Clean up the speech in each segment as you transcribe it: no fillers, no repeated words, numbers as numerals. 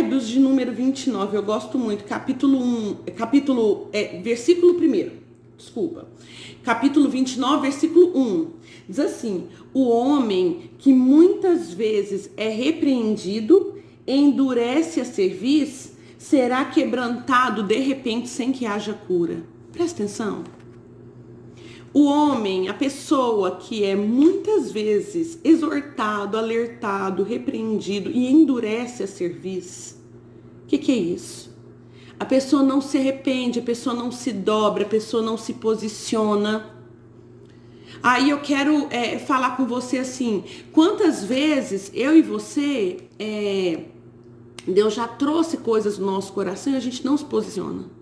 Provérbios de número 29, eu gosto muito, versículo 1, desculpa. Capítulo 29, versículo 1. Diz assim: o homem que muitas vezes é repreendido, endurece a cerviz, será quebrantado de repente sem que haja cura. Presta atenção. O homem, a pessoa que é muitas vezes exortado, alertado, repreendido e endurece a cerviz, o que é isso? A pessoa não se arrepende, a pessoa não se dobra, a pessoa não se posiciona. Aí eu quero falar com você assim, quantas vezes eu e você, Deus já trouxe coisas no nosso coração e a gente não se posiciona.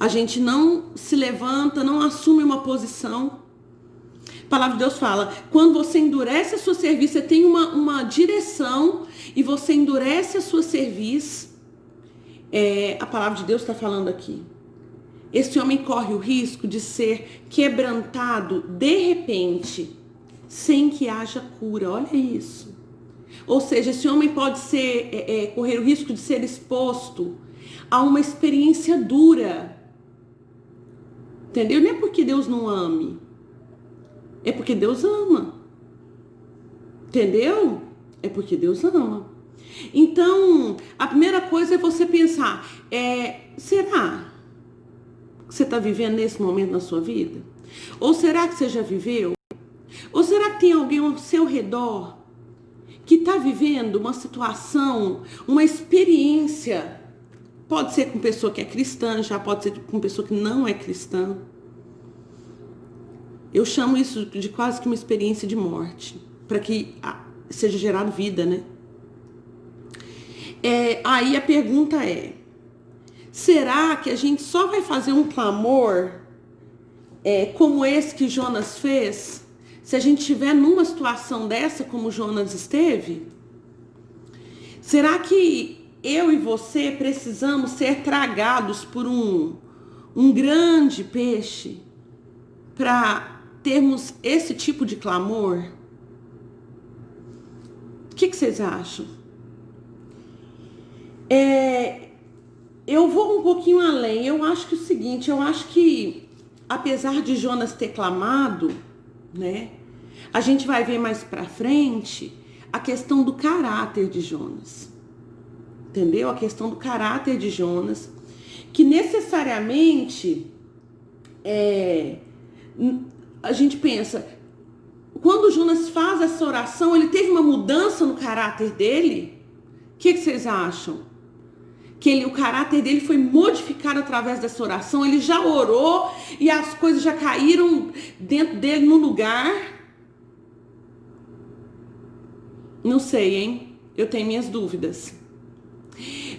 A gente não se levanta, não assume uma posição. A palavra de Deus fala, quando você endurece a sua cerviz, você tem uma direção e você endurece a sua cerviz. A palavra de Deus está falando aqui. Esse homem corre o risco de ser quebrantado de repente, sem que haja cura. Olha isso. Ou seja, esse homem pode correr o risco de ser exposto a uma experiência dura. Entendeu? Não é porque Deus não ame. É porque Deus ama. Entendeu? É porque Deus ama. Então, a primeira coisa é você pensar, será que você está vivendo nesse momento na sua vida? Ou será que você já viveu? Ou será que tem alguém ao seu redor que está vivendo uma situação, uma experiência? Pode ser com pessoa que é cristã, já pode ser com pessoa que não é cristã. Eu chamo isso de quase que uma experiência de morte, para que seja gerada vida, né? Aí a pergunta é, será que a gente só vai fazer um clamor como esse que Jonas fez, se a gente estiver numa situação dessa como Jonas esteve? Será que eu e você precisamos ser tragados por um grande peixe para termos esse tipo de clamor? O que vocês acham? Eu vou um pouquinho além. Eu acho que é o seguinte, eu acho que apesar de Jonas ter clamado, né, a gente vai ver mais pra frente a questão do caráter de Jonas. Entendeu? A questão do caráter de Jonas, que necessariamente a gente pensa, quando Jonas faz essa oração, ele teve uma mudança no caráter dele? O que vocês acham? Que o caráter dele foi modificado através dessa oração? Ele já orou e as coisas já caíram dentro dele no lugar? Não sei, hein? Eu tenho minhas dúvidas.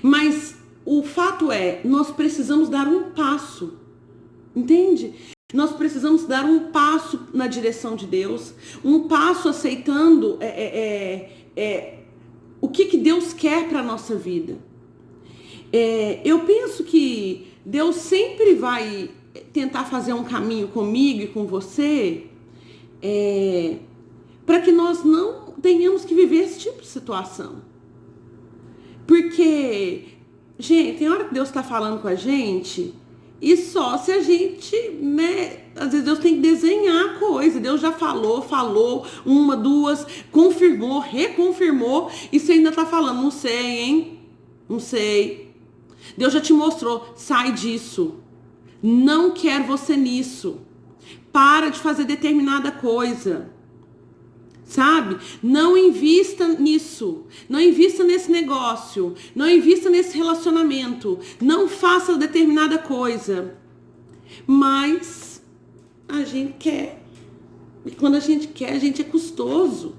Mas o fato nós precisamos dar um passo, entende? Nós precisamos dar um passo na direção de Deus, um passo aceitando o que Deus quer para a nossa vida. Eu penso que Deus sempre vai tentar fazer um caminho comigo e com você, para que nós não tenhamos que viver esse tipo de situação. Porque, gente, tem hora que Deus está falando com a gente e só se a gente, né, às vezes Deus tem que desenhar a coisa. Deus já falou, uma, duas, confirmou, reconfirmou e você ainda está falando, não sei, hein? Não sei. Deus já te mostrou, sai disso. Não quero você nisso. Para de fazer determinada coisa. Sabe? Não invista nisso. Não invista nesse negócio. Não invista nesse relacionamento. Não faça determinada coisa. Mas a gente quer. E quando a gente quer, a gente é custoso.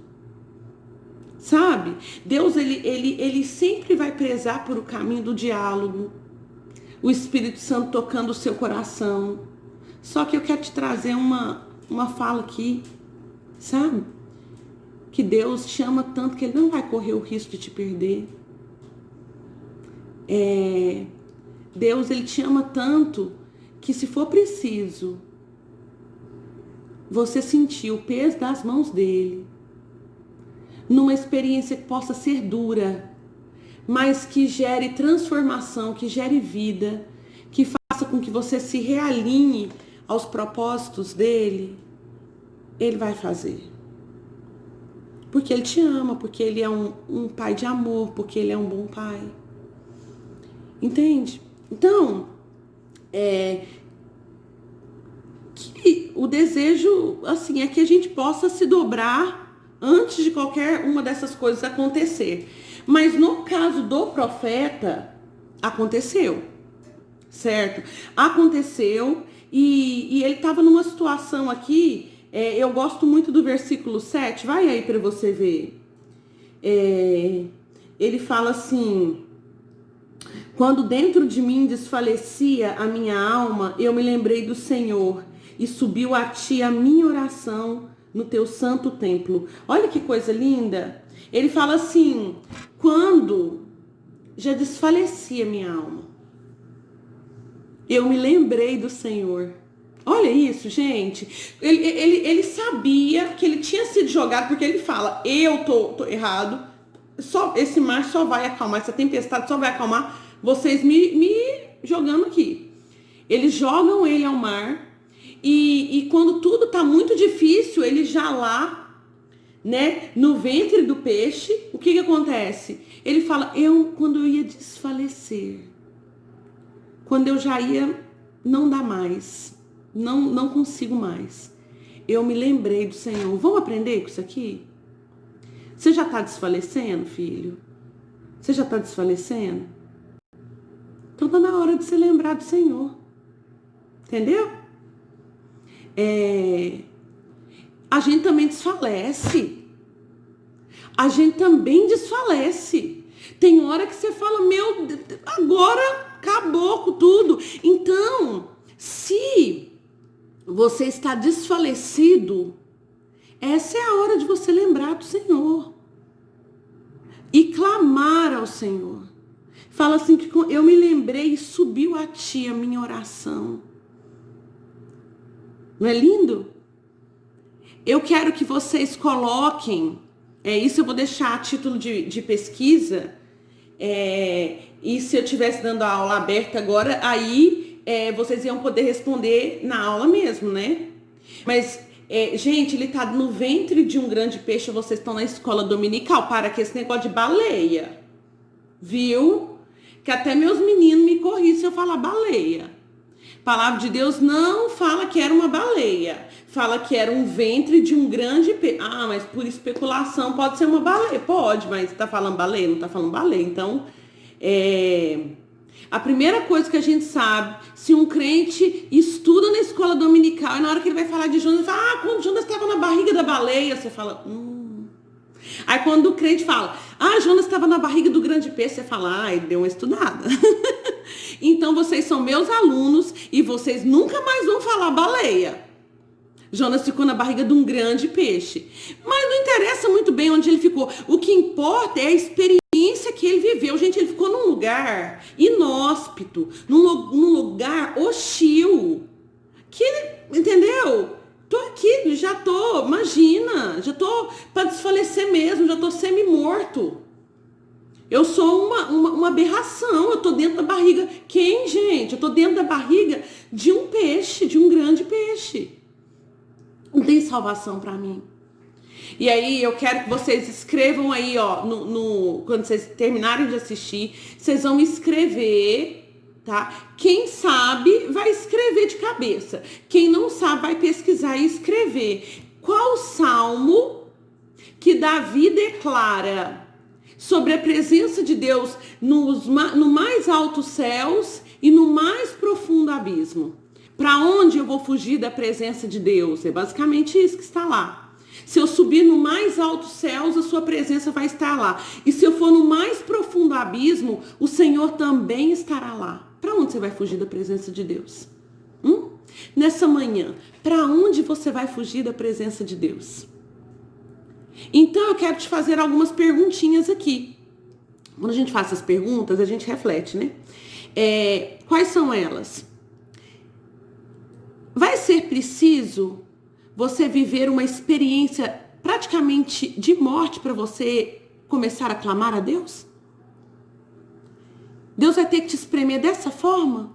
Sabe? Deus, ele sempre vai prezar por o caminho do diálogo. O Espírito Santo tocando o seu coração. Só que eu quero te trazer uma fala aqui. Sabe? Que Deus te ama tanto que Ele não vai correr o risco de te perder. Deus, Ele te ama tanto que se for preciso você sentir o peso das mãos dele, numa experiência que possa ser dura, mas que gere transformação, que gere vida, que faça com que você se realinhe aos propósitos dele, ele vai fazer. Porque ele te ama, porque ele é um pai de amor, porque ele é um bom pai. Entende? Então, que o desejo, assim, é que a gente possa se dobrar antes de qualquer uma dessas coisas acontecer. Mas no caso do profeta, aconteceu, certo? Aconteceu e ele estava numa situação aqui, eu gosto muito do versículo 7, vai aí para você ver. Ele fala assim: quando dentro de mim desfalecia a minha alma, eu me lembrei do Senhor e subiu a ti a minha oração no teu santo templo. Olha que coisa linda. Ele fala assim: quando já desfalecia minha alma, eu me lembrei do Senhor. Olha isso, gente. Ele sabia que ele tinha sido jogado, porque ele fala: eu tô errado, esse mar só vai acalmar, essa tempestade só vai acalmar vocês me jogando aqui. Eles jogam ele ao mar e quando tudo tá muito difícil, ele já lá, né, no ventre do peixe, o que acontece? Ele fala: quando eu ia desfalecer, quando eu já ia não dar mais, não consigo mais, eu me lembrei do Senhor. Vamos aprender com isso aqui? Você já está desfalecendo, filho? Você já está desfalecendo? Então está na hora de se lembrar do Senhor. Entendeu? A gente também desfalece. A gente também desfalece. Tem hora que você fala: meu Deus, agora acabou com tudo. Então, se você está desfalecido, essa é a hora de você lembrar do Senhor e clamar ao Senhor. Fala assim: que eu me lembrei e subiu a ti a minha oração. Não é lindo? Eu quero que vocês coloquem, isso eu vou deixar a título de pesquisa, e se eu estivesse dando a aula aberta agora, aí vocês iam poder responder na aula mesmo, né? Mas, gente, ele tá no ventre de um grande peixe, vocês estão na escola dominical, para que esse negócio de baleia, viu? Que até meus meninos me corrigem se eu falar baleia. A palavra de Deus não fala que era uma baleia. Fala que era um ventre de um grande peixe. Ah, mas por especulação pode ser uma baleia. Pode, mas tá falando baleia? Não tá falando baleia. Então, a primeira coisa que a gente sabe, se um crente estuda na escola dominical, e na hora que ele vai falar de Jonas, ele fala: quando Jonas estava na barriga da baleia, você fala: Aí quando o crente fala: Jonas estava na barriga do grande peixe, você fala: ele deu uma estudada. Então vocês são meus alunos e vocês nunca mais vão falar baleia. Jonas ficou na barriga de um grande peixe. Mas não interessa muito bem onde ele ficou. O que importa é a experiência que ele viveu. Gente, ele ficou num lugar inóspito, num lugar hostil. Que ele, entendeu? Tô aqui, imagina, já tô para desfalecer mesmo, já tô semi-morto. Eu sou uma aberração, eu tô dentro da barriga. Quem, gente? Eu tô dentro da barriga de um peixe, de um grande peixe. Não tem salvação para mim. E aí eu quero que vocês escrevam aí, ó, quando vocês terminarem de assistir, vocês vão escrever, tá? Quem sabe vai escrever de cabeça. Quem não sabe vai pesquisar e escrever. Qual salmo que Davi declara sobre a presença de Deus no mais altos céus e no mais profundo abismo? Para onde eu vou fugir da presença de Deus? É basicamente isso que está lá. Se eu subir no mais altos céus, a sua presença vai estar lá. E se eu for no mais profundo abismo, o Senhor também estará lá. Para onde você vai fugir da presença de Deus? Nessa manhã, para onde você vai fugir da presença de Deus? Então eu quero te fazer algumas perguntinhas aqui. Quando a gente faz essas perguntas, a gente reflete, né? Quais são elas? Vai ser preciso você viver uma experiência praticamente de morte para você começar a clamar a Deus? Deus vai ter que te espremer dessa forma?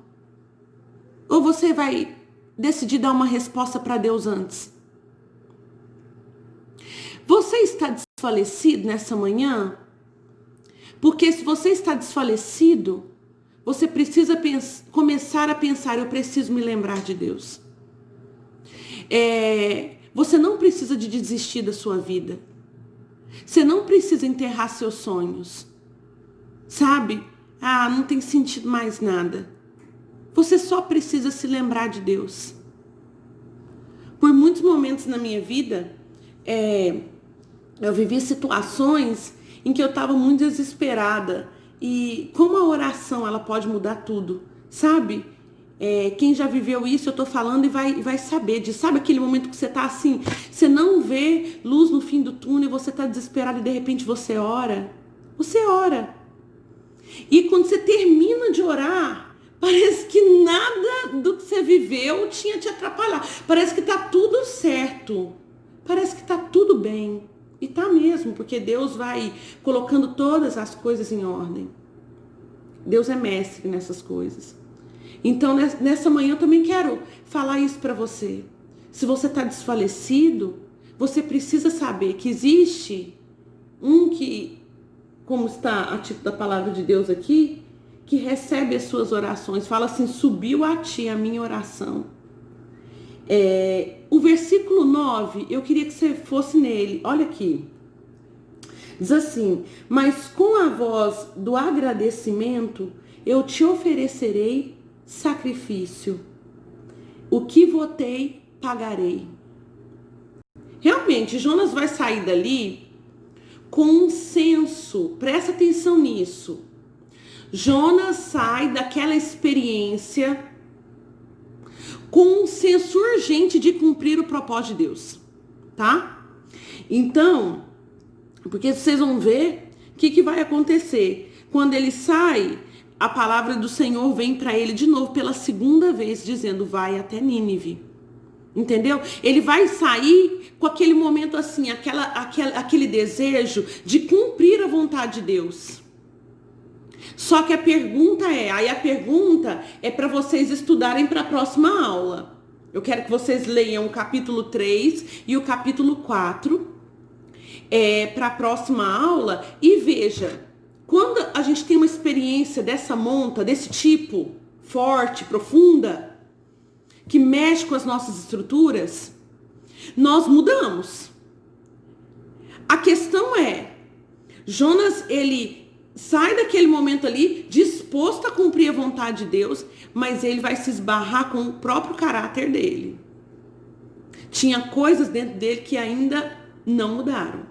Ou você vai decidir dar uma resposta para Deus antes? Você está desfalecido nessa manhã? Porque se você está desfalecido, você precisa começar a pensar, eu preciso me lembrar de Deus. Você não precisa de desistir da sua vida. Você não precisa enterrar seus sonhos. Sabe? Não tem sentido mais nada. Você só precisa se lembrar de Deus. Por muitos momentos na minha vida, eu vivi situações em que eu estava muito desesperada. E como a oração, ela pode mudar tudo, sabe? Quem já viveu isso, eu tô falando e vai saber disso. Sabe aquele momento que você tá assim, você não vê luz no fim do túnel, você tá desesperado e de repente você ora? Você ora. E quando você termina de orar, parece que nada do que você viveu tinha te atrapalhado. Parece que tá tudo certo. Parece que tá tudo bem. E tá mesmo, porque Deus vai colocando todas as coisas em ordem. Deus é mestre nessas coisas. Então, nessa manhã eu também quero falar isso para você. Se você está desfalecido, você precisa saber que existe um que, como está a título da palavra de Deus aqui, que recebe as suas orações. Fala assim, subiu a ti a minha oração. O versículo 9, eu queria que você fosse nele. Olha aqui. Diz assim, mas com a voz do agradecimento, eu te oferecerei sacrifício. O que votei, pagarei. Realmente, Jonas vai sair dali com um senso. Presta atenção nisso. Jonas sai daquela experiência com um senso urgente de cumprir o propósito de Deus. Tá? Então, porque vocês vão ver o que vai acontecer. Quando ele sai, a palavra do Senhor vem para ele de novo pela segunda vez, dizendo, vai até Nínive. Entendeu? Ele vai sair com aquele momento assim, aquele desejo de cumprir a vontade de Deus. Só que a pergunta é para vocês estudarem para a próxima aula. Eu quero que vocês leiam o capítulo 3 e o capítulo 4 para a próxima aula e veja, quando a gente tem uma experiência dessa monta, desse tipo, forte, profunda, que mexe com as nossas estruturas, nós mudamos. A questão é, Jonas, ele sai daquele momento ali disposto a cumprir a vontade de Deus, mas ele vai se esbarrar com o próprio caráter dele. Tinha coisas dentro dele que ainda não mudaram.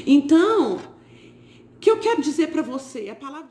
Então, o que eu quero dizer para você? A palavra